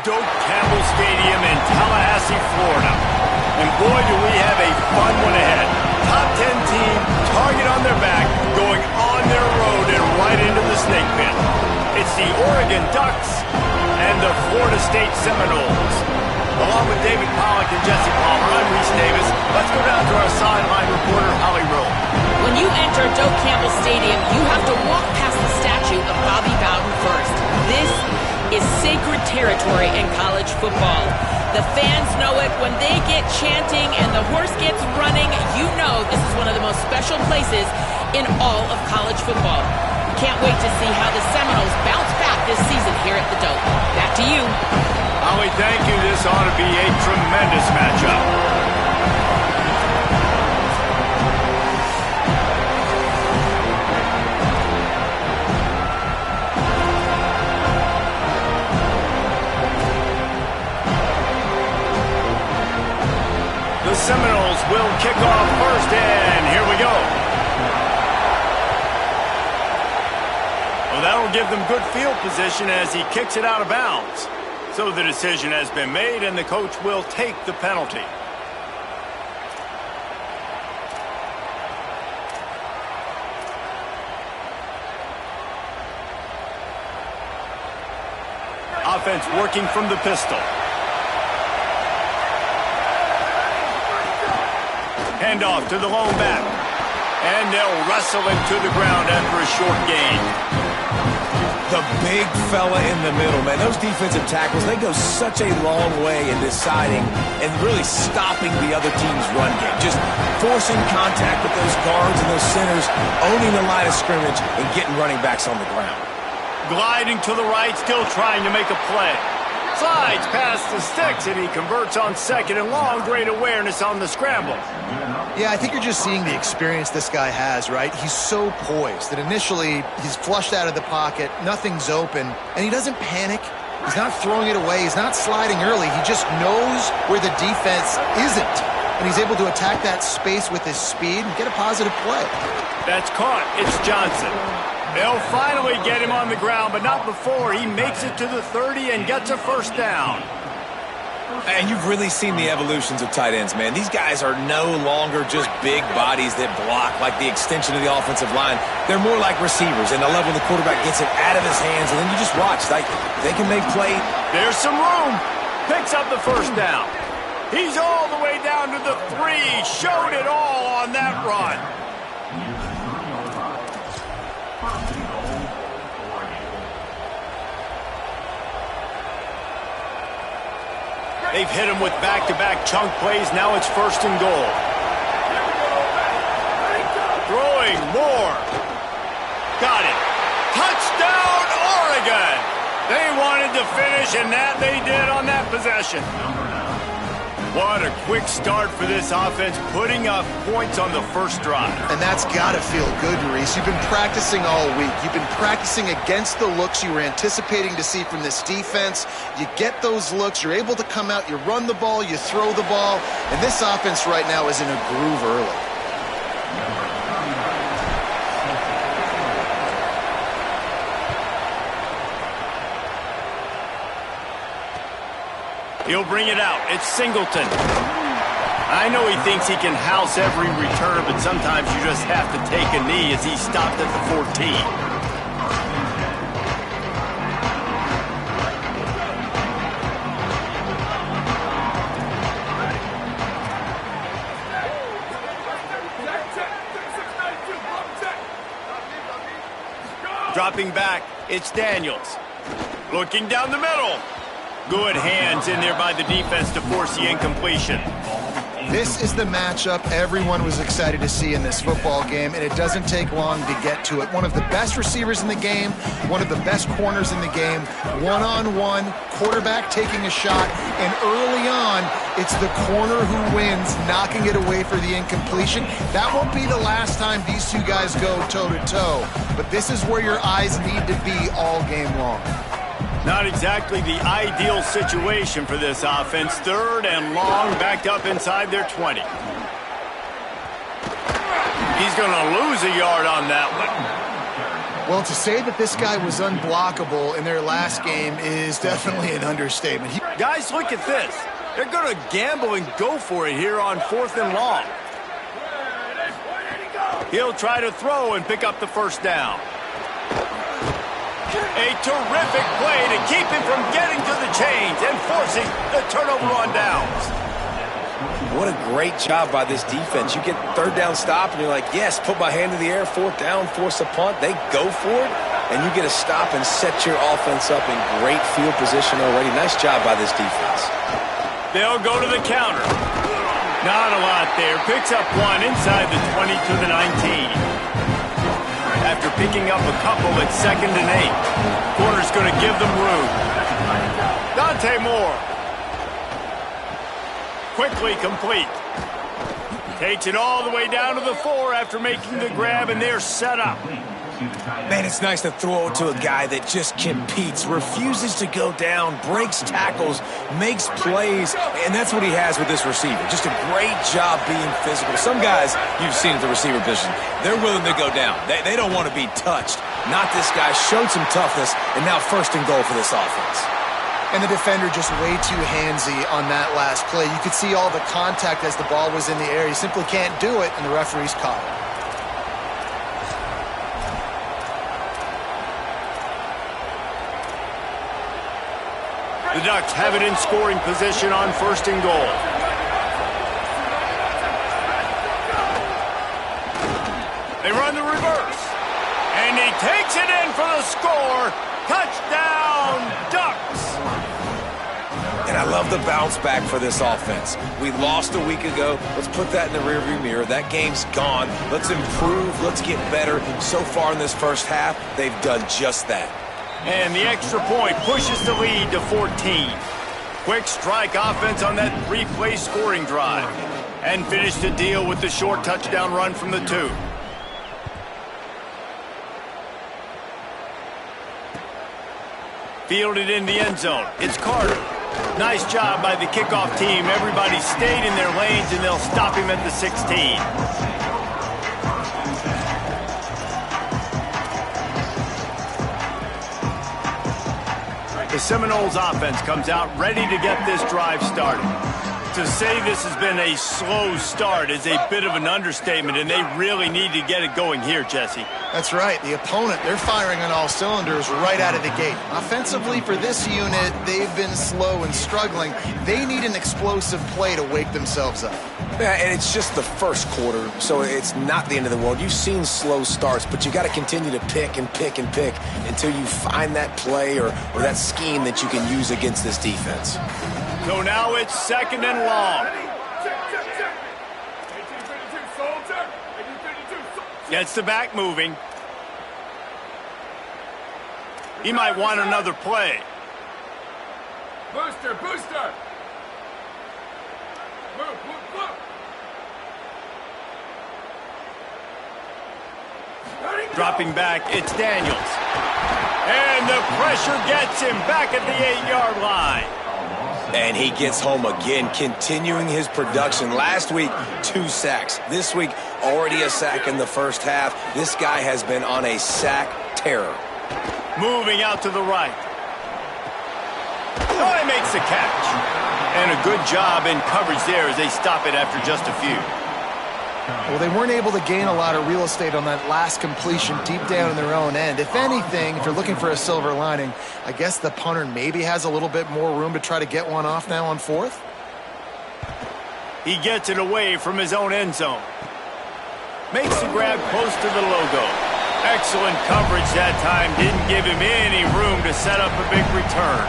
Doak Campbell Stadium in Tallahassee, Florida. And boy, do we have a fun one ahead. Top 10 team, target on their back, going on their road and right into the snake pit. It's the Oregon Ducks and the Florida State Seminoles. Along with David Pollack and Jesse Palmer, I'm Reese Davis. Let's go down to our sideline reporter, Holly Rowe. When you enter Doak Campbell Stadium, you have to walk past the statue of Bobby Bowden first. This is sacred territory in college football. The fans know it. When they get chanting and the horse gets running, you know this is one of the most special places in all of college football. Can't wait to see how the Seminoles bounce back this season here at the Doak. Back to you. Holly, thank you. This ought to be a tremendous matchup. The Seminoles will kick off first, and here we go. Well, that'll give them good field position as he kicks it out of bounds. So the decision has been made, and the coach will take the penalty. Offense working from the pistol. Handoff to the lone back. And they'll wrestle him to the ground after a short gain. The big fella in the middle, man. Those defensive tackles, they go such a long way in deciding and really stopping the other team's run game. Just forcing contact with those guards and those centers, owning the line of scrimmage, and getting running backs on the ground. Gliding to the right, still trying to make a play. Slides past the sticks, and he converts on second and long. Great awareness on the scramble. Yeah, I think you're just seeing the experience this guy has, right? He's so poised that initially he's flushed out of the pocket, nothing's open, and he doesn't panic. He's not throwing it away. He's not sliding early. He just knows where the defense isn't, and he's able to attack that space with his speed and get a positive play. That's caught. It's Johnson. They'll finally get him on the ground, but not before he makes it to the 30 and gets a first down. And you've really seen the evolutions of tight ends, man. These guys are no longer just big bodies that block like the extension of the offensive line. They're more like receivers, and the level the quarterback gets it out of his hands, and then you just watch. They can make play. There's some room. Picks up the first down. He's all the way down to the 3. Showed it all on that run. They've hit him with back-to-back chunk plays. Now it's first and goal. Throwing more. Got it. Touchdown, Oregon. They wanted to finish, and that they did on that possession. What a quick start for this offense, putting up points on the first drive. And that's got to feel good, Maurice. You've been practicing all week. You've been practicing against the looks you were anticipating to see from this defense. You get those looks, you're able to come out, you run the ball, you throw the ball, and this offense right now is in a groove early. He'll bring it out. It's Singleton. I know he thinks he can house every return, but sometimes you just have to take a knee as he stopped at the 14. Dropping back, it's Daniels. Looking down the middle. Good hands in there by the defense to force the incompletion. This is the matchup everyone was excited to see in this football game, and it doesn't take long to get to it. One of the best receivers in the game, one of the best corners in the game, one-on-one, quarterback taking a shot, and early on, it's the corner who wins, knocking it away for the incompletion. That won't be the last time these two guys go toe-to-toe, but this is where your eyes need to be all game long. Not exactly the ideal situation for this offense. Third and long, backed up inside their 20. He's going to lose a yard on that one. Well, to say that this guy was unblockable in their last game is definitely an understatement. Guys, look at this. They're going to gamble and go for it here on 4th and long. He'll try to throw and pick up the first down. A terrific play to keep him from getting to the chains and forcing the turnover on downs. What a great job by this defense. You get 3rd down stop, and you're like, yes, put my hand in the air, 4th down, force a punt. They go for it, and you get a stop and set your offense up in great field position already. Nice job by this defense. They'll go to the counter. Not a lot there. Picks up one inside the 20 to the 19. After picking up a couple at 2nd and 8. Corner's going to give them room. Dante Moore. Quickly complete. Takes it all the way down to the 4 after making the grab, and they're set up. Man, it's nice to throw it to a guy that just competes, refuses to go down, breaks tackles, makes plays, and that's what he has with this receiver. Just a great job being physical. Some guys you've seen at the receiver position, they're willing to go down. They don't want to be touched. Not this guy. Showed some toughness, and now 1st and goal for this offense. And the defender just way too handsy on that last play. You could see all the contact as the ball was in the air. You simply can't do it, and the referee's caught it. The Ducks have it in scoring position on 1st and goal. They run the reverse. And he takes it in for the score. Touchdown, Ducks! And I love the bounce back for this offense. We lost a week ago. Let's put that in the rearview mirror. That game's gone. Let's improve. Let's get better. So far in this first half, they've done just that. And the extra point pushes the lead to 14. Quick strike offense on that 3-play scoring drive. And finish the deal with the short touchdown run from the 2. Fielded in the end zone. It's Carter. Nice job by the kickoff team. Everybody stayed in their lanes, and they'll stop him at the 16. The Seminoles offense comes out ready to get this drive started. To say this has been a slow start is a bit of an understatement, and they really need to get it going here, Jesse. That's right. The opponent, they're firing on all cylinders right out of the gate. Offensively, for this unit, they've been slow and struggling. They need an explosive play to wake themselves up. Yeah, and it's just the first quarter, so it's not the end of the world. You've seen slow starts, but you got to continue to pick and pick and pick until you find that play or that scheme that you can use against this defense. So now it's 2nd and long. Gets the back moving. He might want another play. Booster, booster! Move, move, move! Dropping back, it's Daniels. And the pressure gets him back at the 8-yard line. And he gets home again, continuing his production. Last week, 2 sacks. This week, already a sack in the first half. This guy has been on a sack terror. Moving out to the right. Oh, he makes the catch. And a good job in coverage there as they stop it after just a few. Well, they weren't able to gain a lot of real estate on that last completion deep down in their own end. If anything, if you're looking for a silver lining, I guess the punter maybe has a little bit more room to try to get one off now on 4th. He gets it away from his own end zone. Makes the grab close to the logo. Excellent coverage that time. Didn't give him any room to set up a big return.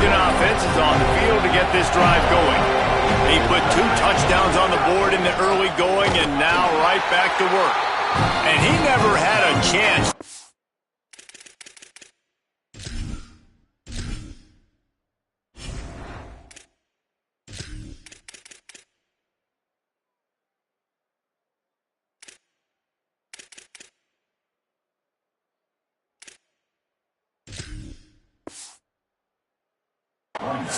Offense is on the field to get this drive going. He put 2 touchdowns on the board in the early going and now right back to work. And he never had a chance.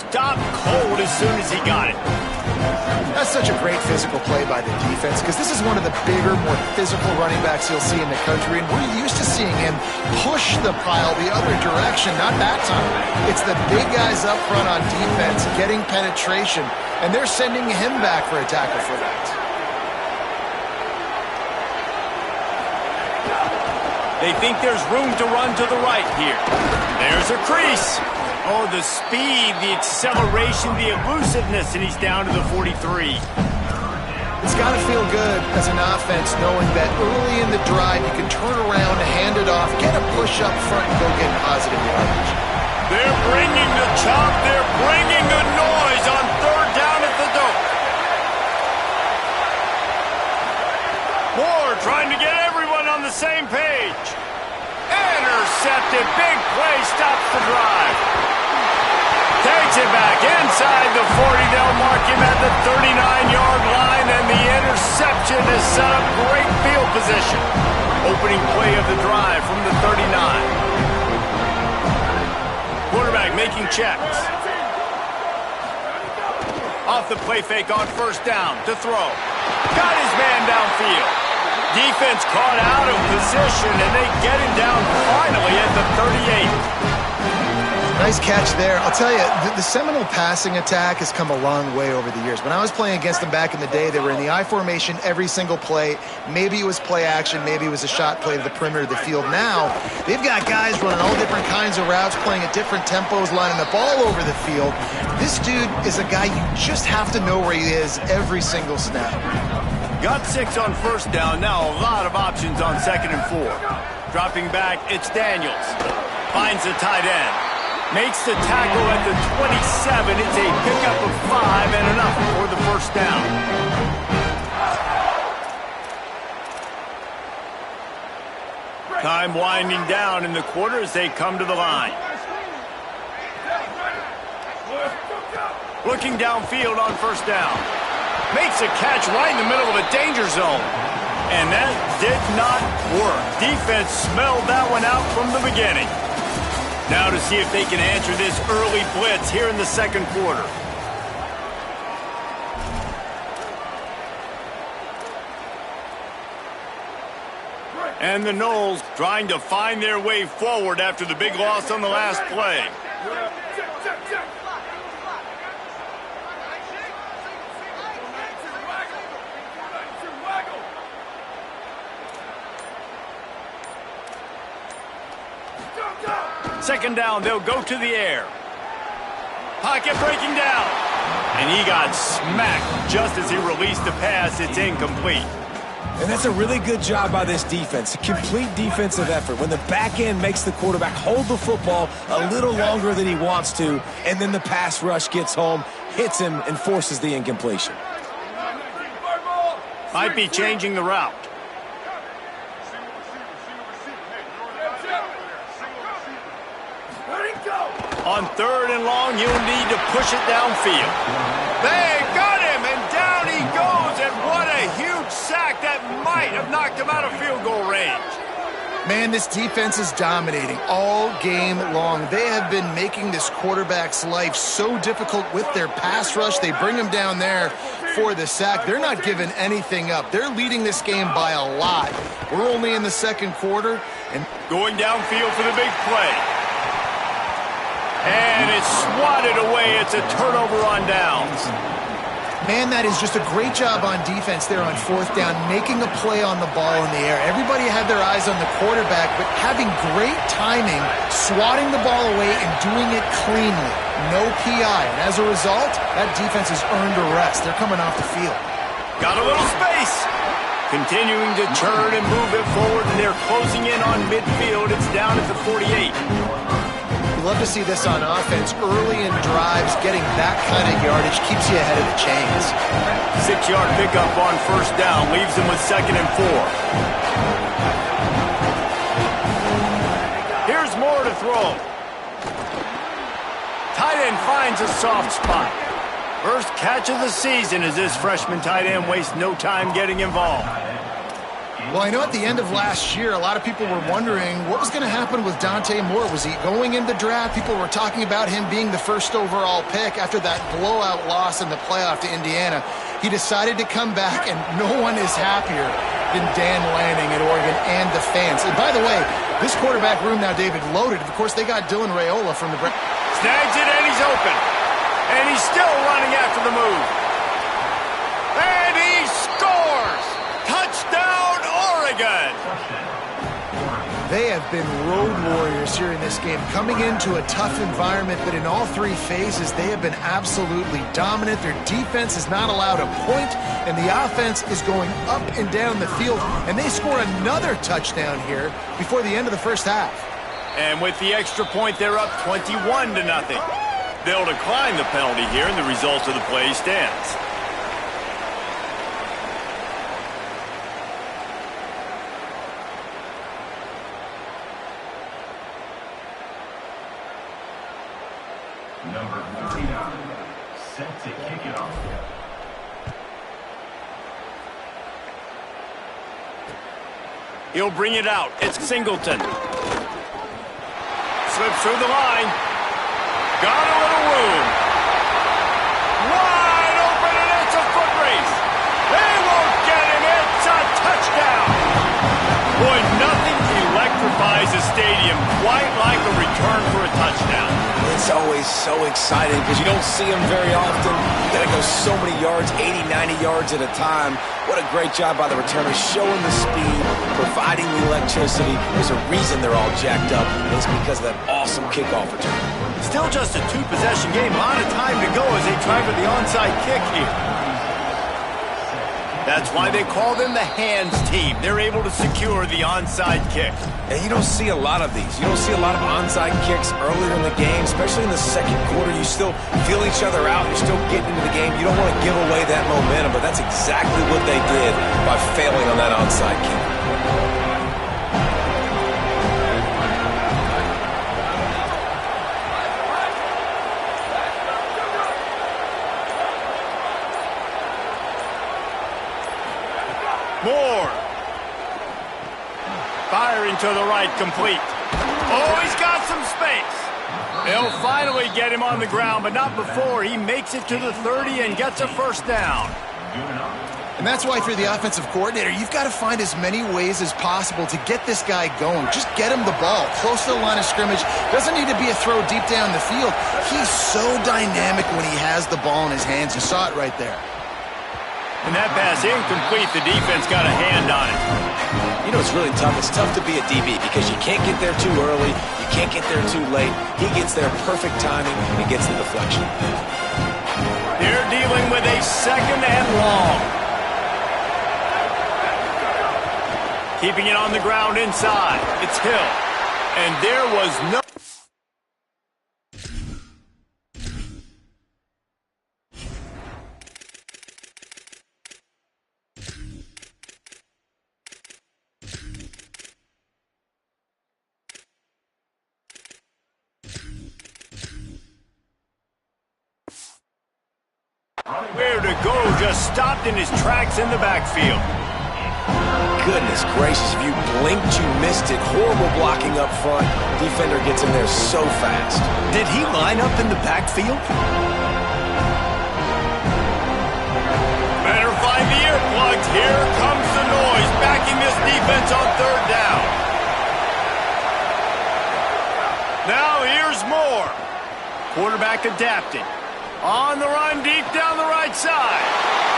stopped cold as soon as he got it. That's such a great physical play by the defense because this is one of the bigger, more physical running backs you'll see in the country, and we're used to seeing him push the pile the other direction. Not that time. It's the big guys up front on defense getting penetration, and they're sending him back for a tackle for that. They think there's room to run to the right here. There's a crease. Oh, the speed, the acceleration, the elusiveness, and he's down to the 43. It's got to feel good as an offense knowing that early in the drive you can turn around, hand it off, get a push up front, and go get positive yardage. They're bringing the chop. They're bringing the noise on third down at the dope. Moore trying to get everyone on the same page. Intercepted. Big play stops the drive. Takes it back inside the 40. They'll mark him at the 39-yard line, and the interception has set up great field position. Opening play of the drive from the 39. Quarterback making checks. Off the play fake on first down to throw. Got his man downfield. Defense caught out of position, and they get him down finally at the 38. Nice catch there. I'll tell you, the Seminole passing attack has come a long way over the years. When I was playing against them back in the day, they were in the I formation every single play. Maybe it was play action. Maybe it was a shot play to the perimeter of the field. Now, they've got guys running all different kinds of routes, playing at different tempos, lining up all over the field. This dude is a guy you just have to know where he is every single snap. Got 6 on first down. Now a lot of options on 2nd and 4. Dropping back, it's Daniels. Finds the tight end. Makes the tackle at the 27. It's a pickup of 5 and enough for the first down. Time winding down in the quarter as they come to the line. Looking downfield on first down. Makes a catch right in the middle of a danger zone. And that did not work. Defense smelled that one out from the beginning. Now to see if they can answer this early blitz here in the second quarter. And the Noles trying to find their way forward after the big loss on the last play. Second down, they'll go to the air. Pocket breaking down. And he got smacked just as he released the pass. It's incomplete. And that's a really good job by this defense. A complete defensive effort. When the back end makes the quarterback hold the football a little longer than he wants to, and then the pass rush gets home, hits him, and forces the incompletion. Might be changing the route. On 3rd and long, you'll need to push it downfield. They got him, and down he goes, and what a huge sack that might have knocked him out of field goal range. Man, this defense is dominating all game long. They have been making this quarterback's life so difficult with their pass rush. They bring him down there for the sack. They're not giving anything up. They're leading this game by a lot. We're only in the second quarter. And going downfield for the big play. And it's swatted away. It's a turnover on downs. Man, that is just a great job on defense there on 4th down, making a play on the ball in the air. Everybody had their eyes on the quarterback, but having great timing, swatting the ball away and doing it cleanly. No PI. And as a result, that defense has earned a rest. They're coming off the field. Got a little space. Continuing to turn and move it forward, and they're closing in on midfield. It's down at the 48. We love to see this on offense. Early in drives, getting that kind of yardage keeps you ahead of the chains. 6-yard pickup on first down. Leaves them with 2nd and 4. Here's Moore to throw. Tight end finds a soft spot. First catch of the season as this freshman tight end wastes no time getting involved. Well, I know at the end of last year, a lot of people were wondering what was going to happen with Dante Moore. Was he going in the draft? People were talking about him being the first overall pick after that blowout loss in the playoff to Indiana. He decided to come back, and no one is happier than Dan Lanning at Oregon and the fans. And by the way, this quarterback room now, David, loaded. Of course, they got Dylan Raiola from the... Snags it, and he's open. And he's still running after the move. And he scores! Touchdown, Oregon! They have been road warriors here in this game, coming into a tough environment, but in all three phases, they have been absolutely dominant. Their defense is not allowed a point, and the offense is going up and down the field, and they score another touchdown here before the end of the first half. And with the extra point, they're up 21-0. They'll decline the penalty here, and the result of the play stands. Number 49, set to kick it off. He'll bring it out. It's Singleton. Slips through the line. Got a little room. Wide open, and it's a foot race. They won't get him. It's a touchdown. Boy, nothing electrifies a stadium quite like a return for a touchdown. It's always so exciting because you don't see them very often. You got to go so many yards, 80, 90 yards at a time. What a great job by the returners, showing the speed, providing the electricity. There's a reason they're all jacked up, and it's because of that awesome kickoff return. Still just a two-possession game. A lot of time to go as they try for the onside kick here. That's why they call them the hands team. They're able to secure the onside kick. And you don't see a lot of these. You don't see a lot of onside kicks earlier in the game, especially in the second quarter. You still feel each other out. You're still getting into the game. You don't want to give away that momentum, but that's exactly what they did by failing on that onside kick. Moore. Firing to the right, complete. Oh, he's got some space. They'll finally get him on the ground, but not before. He makes it to the 30 and gets a first down. And that's why, for the offensive coordinator, you've got to find as many ways as possible to get this guy going. Just get him the ball close to the line of scrimmage. Doesn't need to be a throw deep down the field. He's so dynamic when he has the ball in his hands. You saw it right there. And that pass incomplete. The defense got a hand on it. You know, it's really tough. It's tough to be a DB because you can't get there too early. You can't get there too late. He gets there perfect timing and gets the deflection. They're dealing with a second and long. Keeping it on the ground inside. It's Hill. And there was no... Where to go, just stopped in his tracks in the backfield. Goodness gracious, if you blinked, you missed it. Horrible blocking up front. Defender gets in there so fast. Did he line up in the backfield? Better find the earplugs. Here comes the noise, backing this defense on third down. Now here's Moore. Quarterback adapting. On the run, deep down the right side.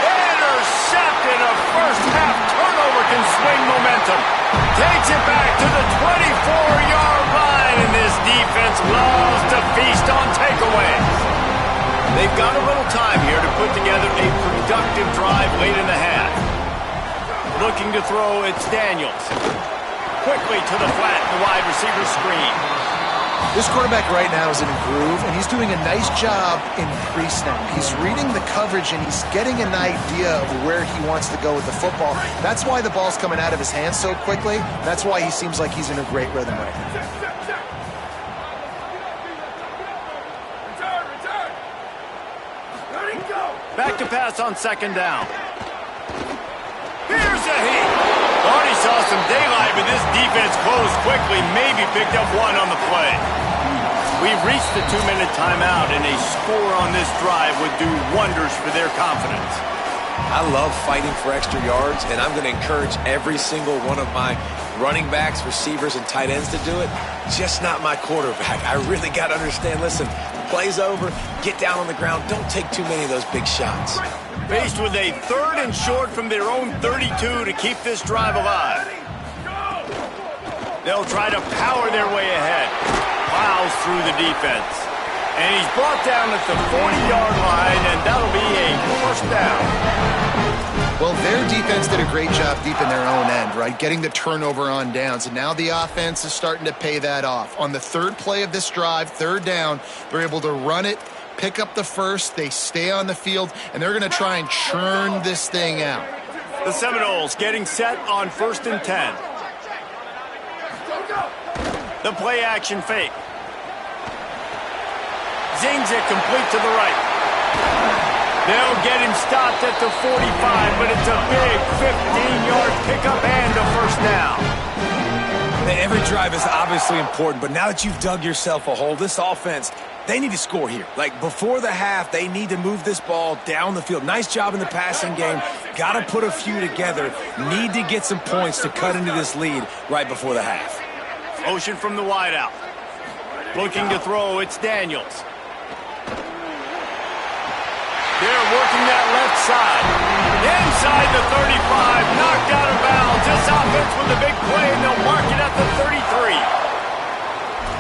Intercepted. A first-half turnover can swing momentum. Takes it back to the 24-yard line, and this defense loves to feast on takeaways. They've got a little time here to put together a productive drive late in the half. Looking to throw, it's Daniels. Quickly to the flat, the wide receiver screen. This quarterback right now is in a groove, and he's doing a nice job in pre-snap. He's reading the coverage, and he's getting an idea of where he wants to go with the football. That's why the ball's coming out of his hands so quickly. That's why he seems like he's in a great rhythm right now. Back to pass on second down. Here's a hit. Already saw some daylight, but this defense closed quickly, maybe picked up one on the play. We've reached the 2-minute timeout, and a score on this drive would do wonders for their confidence. I love fighting for extra yards, and I'm going to encourage every single one of my running backs, receivers, and tight ends to do it. Just not my quarterback. I really got to understand, listen, play's over, get down on the ground, don't take too many of those big shots. Faced with a 3rd and short from their own 32 to keep this drive alive. They'll try to power their way ahead. Plows through the defense. And he's brought down at the 40-yard line, and that'll be a 1st down. Well, their defense did a great job deep in their own end, right? Getting the turnover on downs. And now the offense is starting to pay that off. On the 3rd play of this drive, 3rd down, they're able to run it, pick up the 1st, they stay on the field, and they're going to try and churn this thing out. The Seminoles getting set on 1st and 10. The play action fake. Zings it complete to the right. They'll get him stopped at the 45, but it's a big 15-yard pickup and a 1st down. Every drive is obviously important, but now that you've dug yourself a hole, this offense, they need to score here. Like, before the half, they need to move this ball down the field. Nice job in the passing game. Got to put a few together. Need to get some points to cut into this lead right before the half. Motion from the wideout. Looking to throw, it's Daniels. They're working that left side. Inside the 35, knocked out of bounds. This offense with a big play, and they'll mark it at the 33.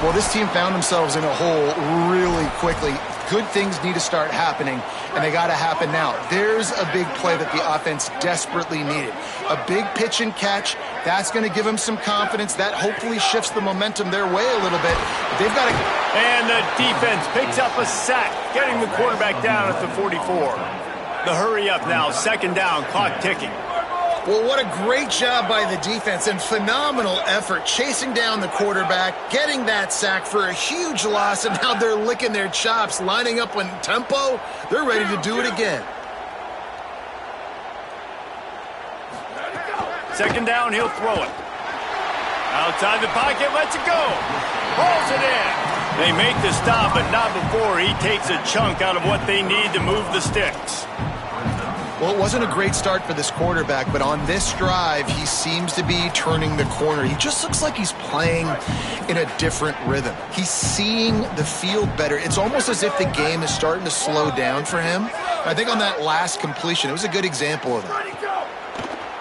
Well, this team found themselves in a hole really quickly. Good things need to start happening, and they got to happen now. There's a big play that the offense desperately needed. A big pitch and catch. That's going to give them some confidence. That hopefully shifts the momentum their way a little bit. But they've got to... And the defense picks up a sack, getting the quarterback down at the 44. The hurry up now, 2nd down, clock ticking. Well, what a great job by the defense and phenomenal effort chasing down the quarterback, getting that sack for a huge loss, and now they're licking their chops, lining up in tempo. They're ready to do it again. 2nd down, he'll throw it. Outside the pocket, lets it go. Hauls it in. They make the stop, but not before he takes a chunk out of what they need to move the sticks. Well, it wasn't a great start for this quarterback, but on this drive, he seems to be turning the corner. He just looks like he's playing in a different rhythm. He's seeing the field better. It's almost as if the game is starting to slow down for him. I think on that last completion, it was a good example of that.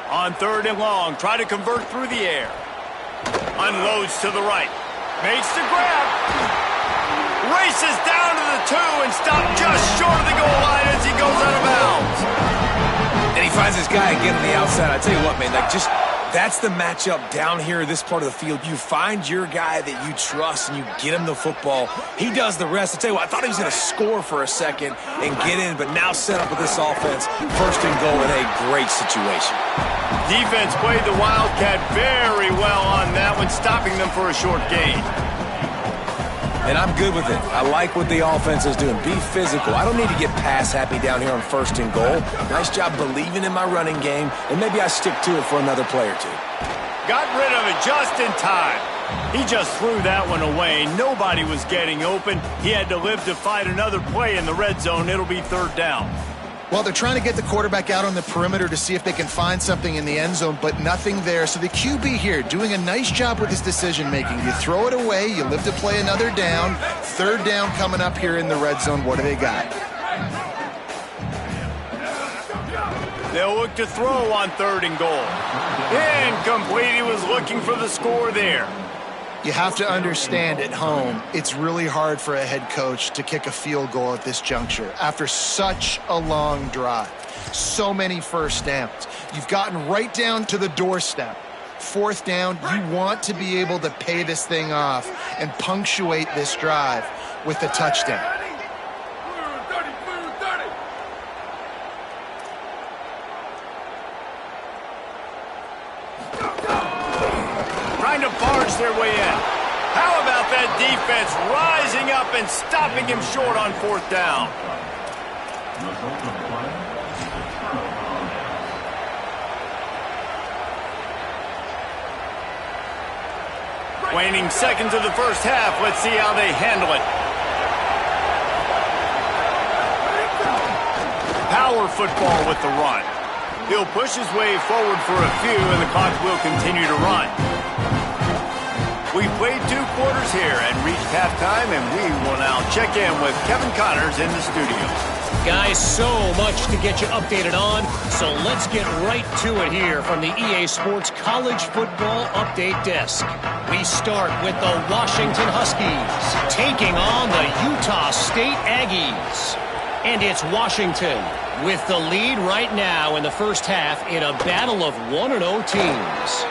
On 3rd and long, try to convert through the air. Unloads to the right. Makes the grab. Races down to the 2 and stopped just short of the goal line as he goes out of bounds. And he finds this guy again on the outside. I tell you what, man, like, just that's the matchup down here in this part of the field. You find your guy that you trust and you get him the football. He does the rest. I tell you what, I thought he was going to score for a second and get in, but now set up with this offense, 1st and goal in a great situation. Defense played the Wildcat very well on that one, stopping them for a short gain. And I'm good with it. I like what the offense is doing. Be physical. I don't need to get pass happy down here on 1st and goal. Nice job believing in my running game, and maybe I stick to it for another play or two. Got rid of it just in time. He just threw that one away. Nobody was getting open. He had to live to fight another play in the red zone. It'll be 3rd down. Well, they're trying to get the quarterback out on the perimeter to see if they can find something in the end zone, but nothing there. So the QB here doing a nice job with his decision-making. You throw it away, you live to play another down. 3rd down coming up here in the red zone. What do they got? They'll look to throw on 3rd and goal. Incomplete. He was looking for the score there. You have to understand at home, it's really hard for a head coach to kick a field goal at this juncture after such a long drive. So many 1st downs. You've gotten right down to the doorstep. 4th down, you want to be able to pay this thing off and punctuate this drive with a touchdown. Trying to barge their way in. How about that defense rising up and stopping him short on 4th down? Waning seconds of the first half. Let's see how they handle it. Power football with the run. He'll push his way forward for a few, and the clock will continue to run. We played 2 quarters here and reached halftime, and we will now check in with Kevin Connors in the studio. Guys, so much to get you updated on, so let's get right to it here from the EA Sports College Football Update Desk. We start with the Washington Huskies taking on the Utah State Aggies. And it's Washington with the lead right now in the first half in a battle of 1-0 teams.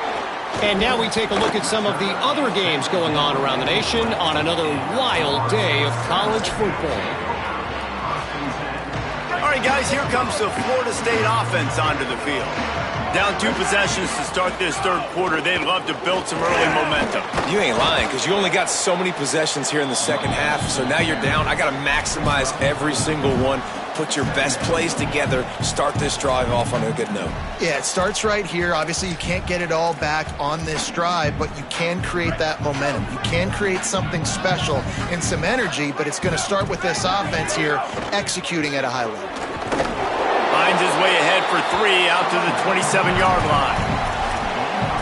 And now we take a look at some of the other games going on around the nation on another wild day of college football. All right, guys, here comes the Florida State offense onto the field. Down 2 possessions to start this third quarter. They'd love to build some early momentum. You ain't lying, because you only got so many possessions here in the second half, so now you're down. I got to maximize every single one. Put your best plays together. Start this drive off on a good note. Yeah, it starts right here. Obviously, you can't get it all back on this drive, but you can create that momentum. You can create something special and some energy, but it's going to start with this offense here executing at a high level. Finds his way ahead for 3 out to the 27-yard line.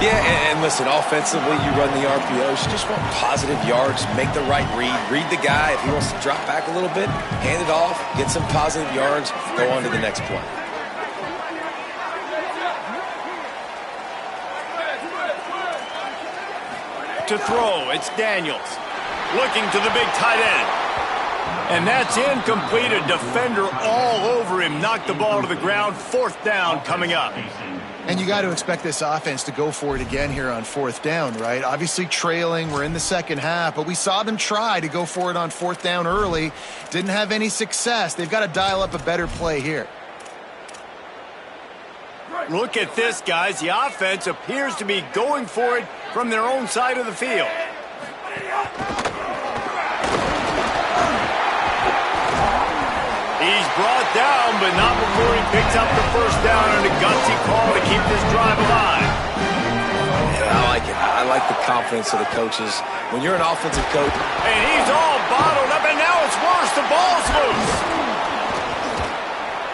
Yeah, and listen, offensively, you run the RPOs. You just want positive yards, make the right read. Read the guy. If he wants to drop back a little bit, hand it off, get some positive yards, go on to the next play. To throw, it's Daniels. Looking to the big tight end. And that's incomplete. A defender all over him. Knocked the ball to the ground. 4th down coming up. And you got to expect this offense to go for it again here on 4th down, right? Obviously trailing, we're in the second half, but we saw them try to go for it on 4th down early. Didn't have any success. They've got to dial up a better play here. Look at this, guys. The offense appears to be going for it from their own side of the field. He's brought down, but not before he picks up the first down on a gutsy call to keep this drive alive. Yeah, I like it. I like the confidence of the coaches. When you're an offensive coach. And he's all bottled up, and now it's worse. The ball's loose.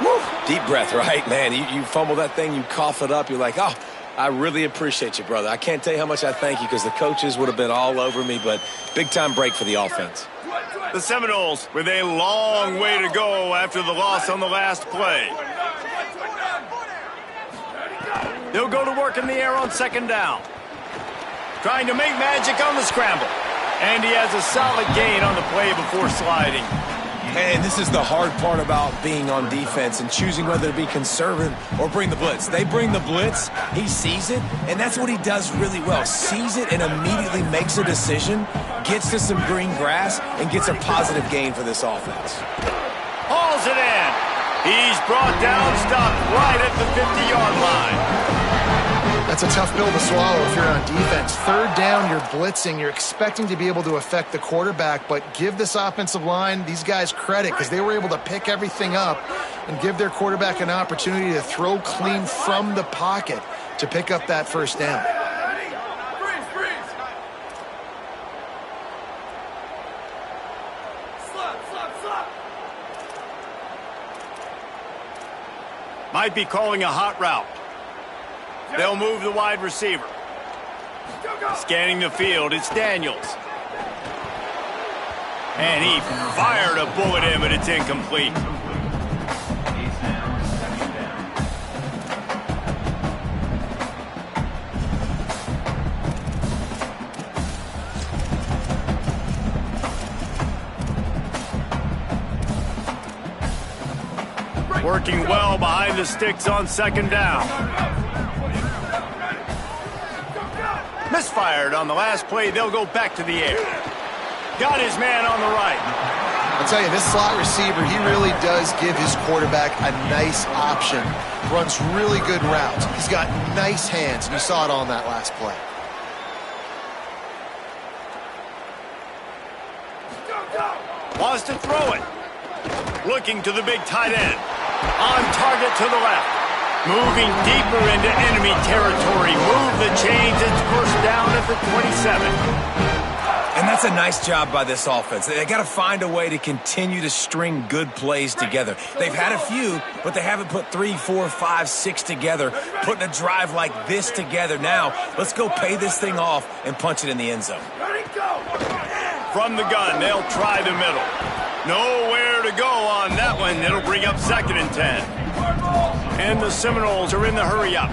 Woo. Deep breath, right? Man, you fumble that thing, you cough it up, you're like, oh, I really appreciate you, brother. I can't tell you how much I thank you because the coaches would have been all over me, but big-time break for the offense. The Seminoles with a long way to go after the loss on the last play. They'll go to work in the air on 2nd down. Trying to make magic on the scramble. And he has a solid gain on the play before sliding. And this is the hard part about being on defense and choosing whether to be conservative or bring the blitz. They bring the blitz, he sees it, and that's what he does really well. Sees it and immediately makes a decision, gets to some green grass, and gets a positive gain for this offense. Hauls it in. He's brought down, stopped right at the 50-yard line. That's a tough pill to swallow if you're on defense. 3rd down, you're blitzing. You're expecting to be able to affect the quarterback, but give this offensive line, these guys, credit because they were able to pick everything up and give their quarterback an opportunity to throw clean from the pocket to pick up that 1st down. Might be calling a hot route. They'll move the wide receiver. Scanning the field, it's Daniels. And he fired a bullet in, but it's incomplete. Working well behind the sticks on 2nd down. Misfired on the last play. They'll go back to the air. Got his man on the right. I'll tell you, this slot receiver, he really does give his quarterback a nice option. Runs really good routes. He's got nice hands, and you saw it on that last play. Wants to throw it. Looking to the big tight end. On target to the left. Moving deeper into enemy territory. Move the chains. It's first down at the 27. And that's a nice job by this offense. They got to find a way to continue to string good plays together. They've had a few, but they haven't put 3, 4, 5, 6 together, putting a drive like this together. Now, let's go pay this thing off and punch it in the end zone. From the gun, they'll try the middle. Nowhere to go on that one. It'll bring up 2nd and 10. And the Seminoles are in the hurry-up.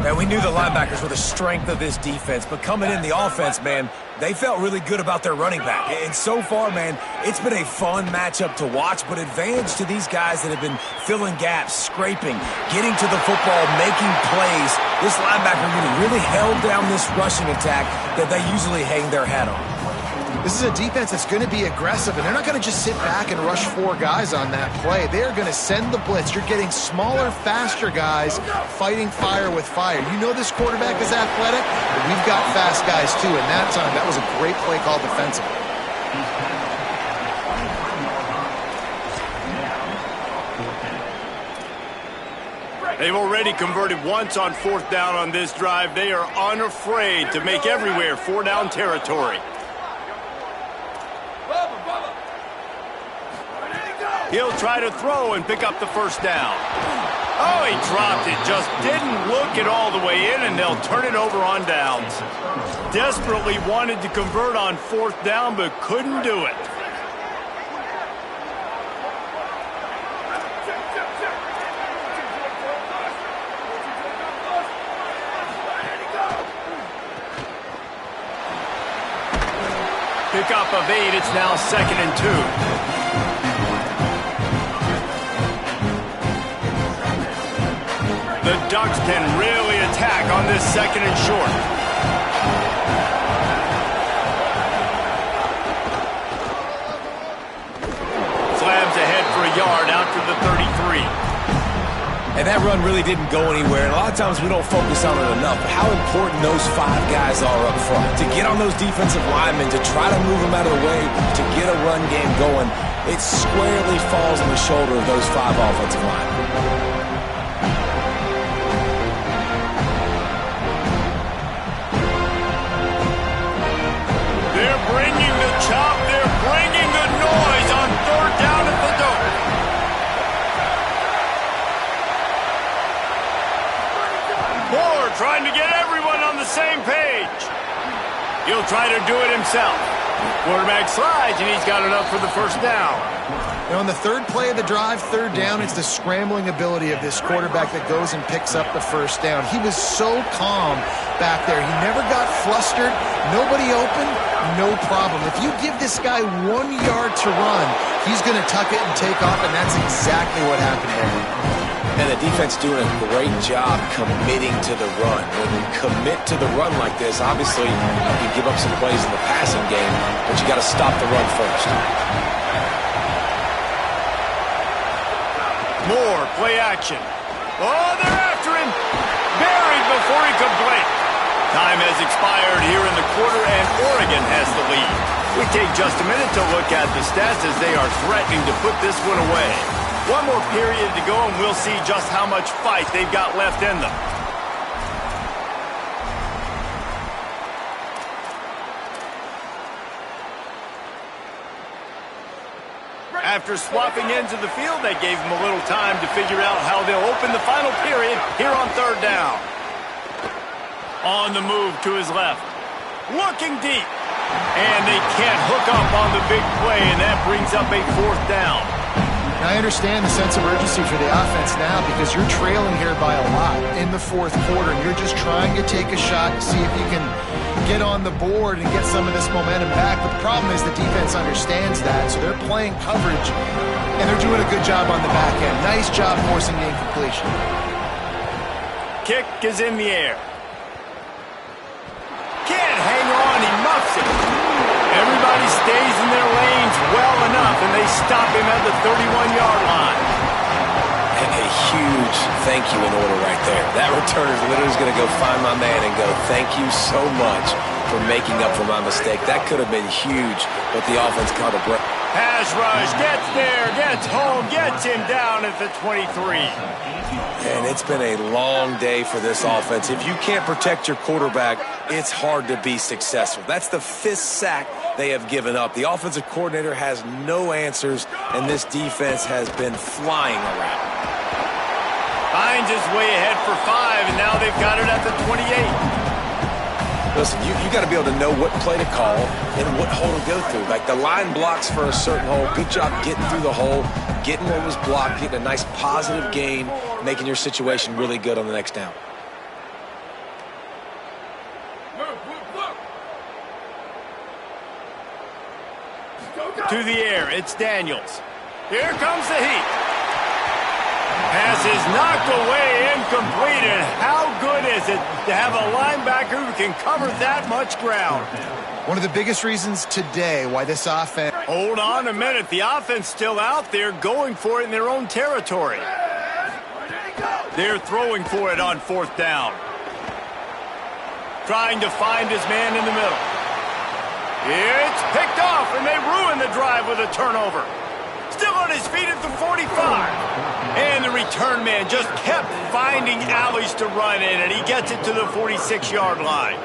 Man, we knew the linebackers were the strength of this defense, but coming in the offense, man, they felt really good about their running back. And so far, man, it's been a fun matchup to watch, but advantage to these guys that have been filling gaps, scraping, getting to the football, making plays. This linebacker unit really held down this rushing attack that they usually hang their hat on. This is a defense that's going to be aggressive, and they're not going to just sit back and rush 4 guys on that play. They are going to send the blitz. You're getting smaller, faster guys fighting fire with fire. You know this quarterback is athletic, but we've got fast guys too. And that time, that was a great play call defensively. They've already converted once on 4th down on this drive. They are unafraid to make everywhere 4-down territory. He'll try to throw and pick up the first down. Oh, he dropped it. Just didn't look it all the way in, and they'll turn it over on downs. Desperately wanted to convert on 4th down, but couldn't do it. Pick up of 8. It's now 2nd and 2. The Ducks can really attack on this 2nd and short. Slams ahead for a yard out to the 33. And that run really didn't go anywhere. And a lot of times we don't focus on it enough. But how important those 5 guys are up front. To get on those defensive linemen, to try to move them out of the way, to get a run game going, it squarely falls on the shoulder of those 5 offensive linemen. Bringing the chop, they're bringing the noise on 3rd down at the Dome. Moore trying to get everyone on the same page. He'll try to do it himself. Quarterback slides, and he's got enough for the first down. Now, on the 3rd play of the drive, 3rd down, it's the scrambling ability of this quarterback that goes and picks up the first down. He was so calm back there. He never got flustered. Nobody open, no problem. If you give this guy 1 yard to run, he's going to tuck it and take off, and that's exactly what happened there. And the defense doing a great job committing to the run. When you commit to the run like this, obviously you can give up some plays in the passing game, but you got to stop the run first. Moore, play action. Oh, they're after him. Buried before he could blink. Time has expired here in the quarter, and Oregon has the lead. We take just a minute to look at the stats as they are threatening to put this one away. One more period to go, and we'll see just how much fight they've got left in them. After swapping ends of the field, they gave them a little time to figure out how they'll open the final period here on 3rd down. On the move to his left. Looking deep. And they can't hook up on the big play, and that brings up a 4th down. Now, I understand the sense of urgency for the offense now because you're trailing here by a lot in the 4th quarter, and you're just trying to take a shot to see if you can get on the board and get some of this momentum back. But the problem is the defense understands that, so they're playing coverage, and they're doing a good job on the back end. Nice job forcing the incompletion. Kick is in the air. Can't hang on, he muffs it. Everybody stays in their lanes well enough, and they stop him at the 31-yard line. And a huge thank you in order right there. That returner is literally going to go find my man and go, thank you so much for making up for my mistake. That could have been huge, but the offense caught a break. Pass rush, gets there, gets home, gets him down at the 23. And it's been a long day for this offense. If you can't protect your quarterback, it's hard to be successful. That's the 5th sack they have given up. The offensive coordinator has no answers, and this defense has been flying around. Finds his way ahead for 5, and now they've got it at the 28. Listen, you got to be able to know what play to call and what hole to go through. Like the line blocks for a certain hole. Good job getting through the hole, getting what was blocked, getting a nice positive gain, making your situation really good on the next down. To the air, it's Daniels. Here comes the heat. Pass is knocked away, incomplete, and how good is it to have a linebacker who can cover that much ground? One of the biggest reasons today why this offense... Hold on a minute. The offense still out there going for it in their own territory. They're throwing for it on 4th down. Trying to find his man in the middle. It's picked off, and they ruin the drive with a turnover. Still on his feet at the 45. And the return man just kept finding alleys to run in, and he gets it to the 46-yard line.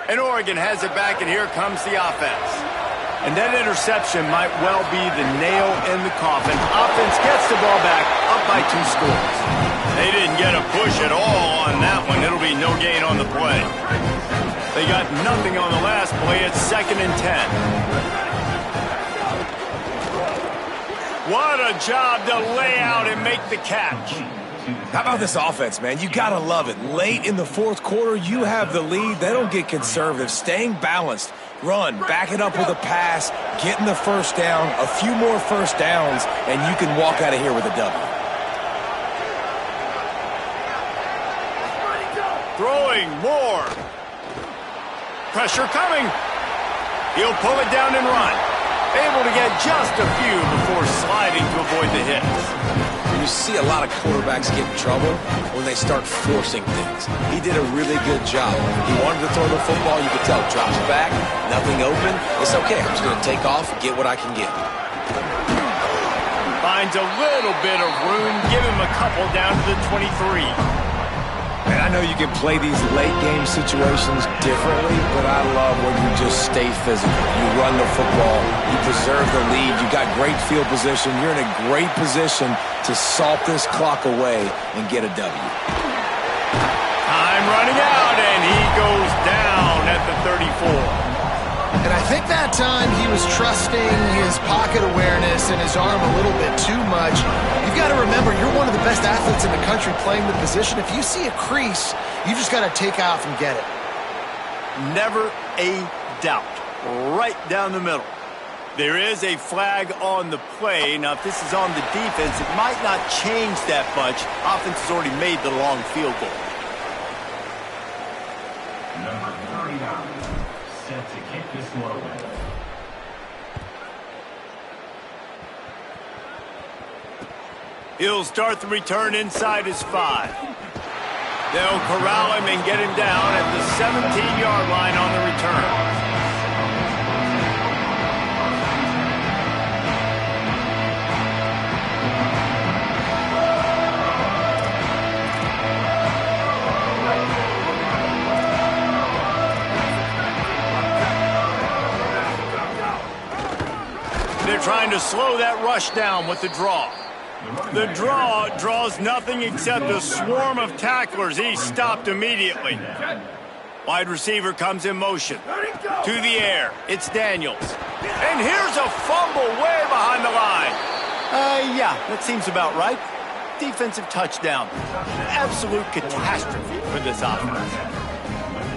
And Oregon has it back, and here comes the offense. And that interception might well be the nail in the coffin. Offense gets the ball back, up by 2 scores. They didn't get a push at all on that one. It'll be no gain on the play. They got nothing on the last play. It's 2nd and 10. What a job to lay out and make the catch. How about this offense, man? You got to love it. Late in the 4th quarter, you have the lead. They don't get conservative. Staying balanced. Run, back it up with a pass, getting the 1st down, a few more 1st downs, and you can walk out of here with a W. Throwing more. Pressure coming. He'll pull it down and run. Able to get just a few before sliding to avoid the hits. You see a lot of quarterbacks get in trouble when they start forcing things. He did a really good job. He wanted to throw the football. You could tell. Drops back, nothing open. It's okay. I'm just going to take off, get what I can get. Finds a little bit of room. Give him a couple down to the 23. And I know you can play these late game situations differently, but I love when you just stay physical. You run the football, you preserve the lead, you got great field position, you're in a great position to salt this clock away and get a W. Time running out, and he goes down at the 34. And I think that time he was trusting his pocket awareness and his arm a little bit too much. You've got to remember, you're one of the best athletes in the country playing the position. If you see a crease, you just got to take off and get it. Never a doubt. Right down the middle. There is a flag on the play. Now, if this is on the defense, it might not change that much. Offense has already made the long field goal. Number 39, set to kick this one away. He'll start the return inside his 5. They'll corral him and get him down at the 17-yard line on the return. They're trying to slow that rush down with the draw. The draw draws nothing except a swarm of tacklers. He's stopped immediately. Wide receiver comes in motion. To the air. It's Daniels. And here's a fumble way behind the line. Yeah, that seems about right. Defensive touchdown. Absolute catastrophe for this offense.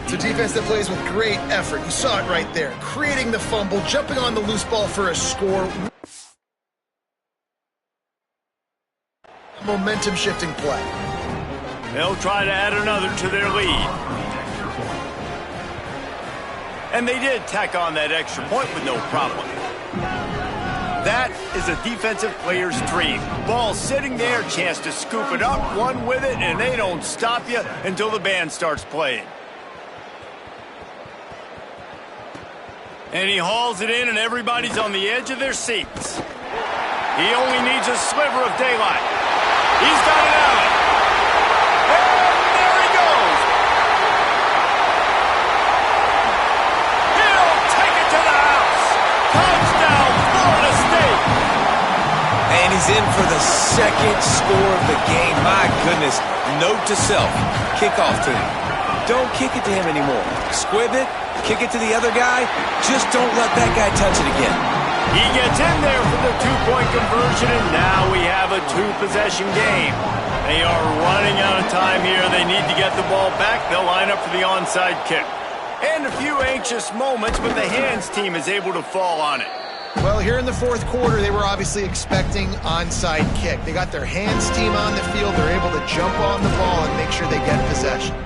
It's a defense that plays with great effort. You saw it right there. Creating the fumble, jumping on the loose ball for a score. Momentum-shifting play. They'll try to add another to their lead. And they did tack on that extra point with no problem. That is a defensive player's dream. Ball sitting there, chance to scoop it up, run with it, and they don't stop you until the band starts playing. And he hauls it in, and everybody's on the edge of their seats. He only needs a sliver of daylight. He's got it out. And there he goes. He'll take it to the house. Touchdown, Florida State. And he's in for the second score of the game. My goodness. Note to self, kickoff team. Don't kick it to him anymore. Squib it, kick it to the other guy. Just don't let that guy touch it again. He gets in there for the two-point conversion, and now we have a two-possession game. They are running out of time here. They need to get the ball back. They'll line up for the onside kick. And a few anxious moments, but the hands team is able to fall on it. Well, here in the fourth quarter, they were obviously expecting onside kick. They got their hands team on the field. They're able to jump on the ball and make sure they get possession.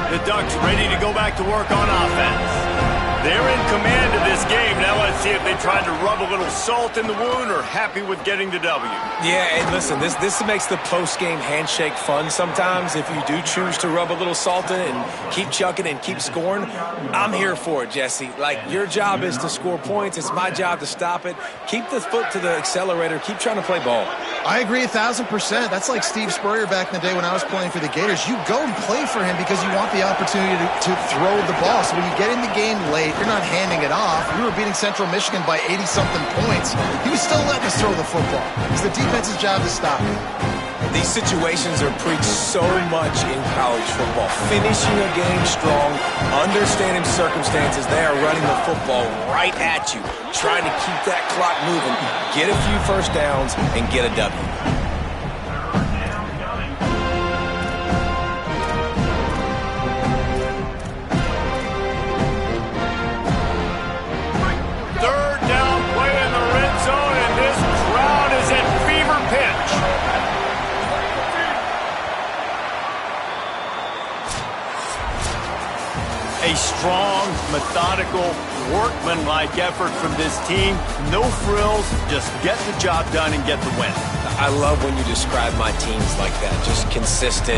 The Ducks ready to go back to work on offense. They're in command of this game. Now let's see if they tried to rub a little salt in the wound or happy with getting the W. Yeah, and listen, this makes the post-game handshake fun sometimes. If you do choose to rub a little salt in it and keep chucking and keep scoring, I'm here for it, Jesse. Like, your job is to score points. It's my job to stop it. Keep the foot to the accelerator. Keep trying to play ball. I agree 1,000%. That's like Steve Spurrier back in the day when I was playing for the Gators. You go and play for him because you want the opportunity to throw the ball. So when you get in the game late, you're not handing it off. We were beating Central Michigan by 80-something points. He was still letting us throw the football. It's the defense's job to stop it. These situations are preached so much in college football. Finishing a game strong, understanding circumstances. They are running the football right at you, trying to keep that clock moving, get a few first downs, and get a W. Third down play in the red zone, and this crowd is at fever pitch. A strong, methodical, workmanlike effort from this team. No frills, just get the job done and get the win. I love when you describe my teams like that, just consistent.